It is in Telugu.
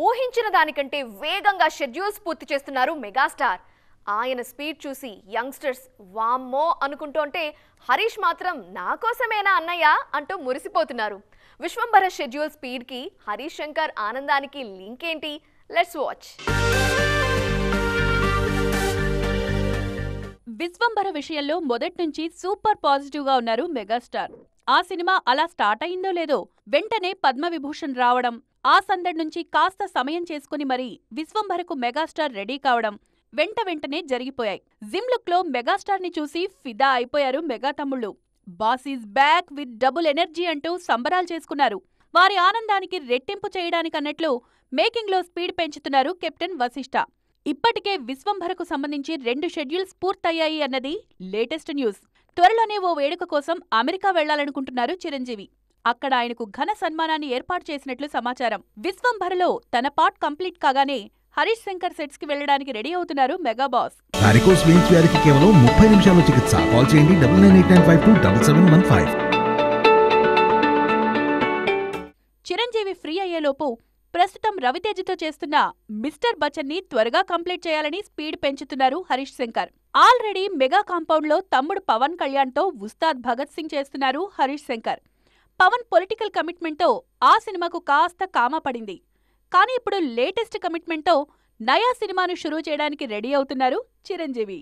ఊహించిన దానికంటే వేగంగా షెడ్యూల్స్ పూర్తి చేస్తున్నారు మెగాస్టార్. ఆయన స్పీడ్ చూసి యంగ్స్టర్స్ వామ్మో అనుకుంటుంటే హరీష్ మాత్రం నా కోసమేనా అన్నయ్య అంటూ మురిసిపోతున్నారు. విశ్వంభర షెడ్యూల్ స్పీడ్ కి హరీష్ శంకర్ ఆనందానికి లింక్ ఏంటి? Let's watch. విశ్వంభర విషయంలో మొదట్నుంచి సూపర్ పాజిటివ్ గా ఉన్నారు మెగాస్టార్. ఆ సినిమా అలా స్టార్ట్ అయిందో లేదో వెంటనే పద్మవిభూషణ్ రావడం, ఆ సందడి నుంచి కాస్త సమయం చేసుకుని మరీ విశ్వంభరకు మెగాస్టార్ రెడీ కావడం వెంటనే జరిగిపోయాయి. జిమ్ లుక్ లో మెగాస్టార్ ని చూసి ఫిదా అయిపోయారు మెగా తమ్ముళ్ళు. Boss is back with double energy అంటూ సంబరాలు చేసుకున్నారు. వారి ఆనందానికి రెట్టింపు చేయడానికన్నట్లు మేకింగ్ లో స్పీడ్ పెంచుతున్నారు కెప్టెన్ వశిష్ఠ. ఇప్పటికే విశ్వంభరకు సంబంధించి 2 షెడ్యూల్స్ పూర్తయ్యాయి అన్నది లేటెస్ట్ న్యూస్. త్వరలోనే ఓ వేడుక కోసం అమెరికా వెళ్లాలనుకుంటున్నారు చిరంజీవి. అక్కడ ఆయనకు ఘన సన్మానాన్ని ఏర్పాటు చేసినట్లు సమాచారం. విశ్వంభరలో తన పార్ట్ కంప్లీట్ కాగానే హరీష్ శంకర్ సెట్స్ కి వెళ్లడానికి రెడీ అవుతున్నారు మెగా బాస్. వారికోస్ వెయిన్స్ వ్యాధికి కేవలం 30 నిమిషాల్లో చికిత్స. కాల్ చేయండి 9989527715. చిరంజీవి ఫ్రీ అయ్యేలోపు ప్రస్తుతం రవితేజతో చేస్తున్న మిస్టర్ బచ్చన్ ని త్వరగా కంప్లీట్ చేయాలని స్పీడ్ పెంచుతున్నారు Harish Shankar. Already mega compound లో తమ్ముడు పవన్ కళ్యాణ్ తో ఉస్తాద్ భగత్ సింగ్ చేస్తున్నారు హరీష్ శంకర్. పవన్ పొలిటికల్ కమిట్మెంట్ తో ఆ సినిమాకు కాస్త కామా పడింది. కానీ ఇప్పుడు లేటెస్ట్ కమిట్మెంట్ తో నయా సినిమాను షురూ చేయడానికి రెడీ అవుతున్నారు చిరంజీవి.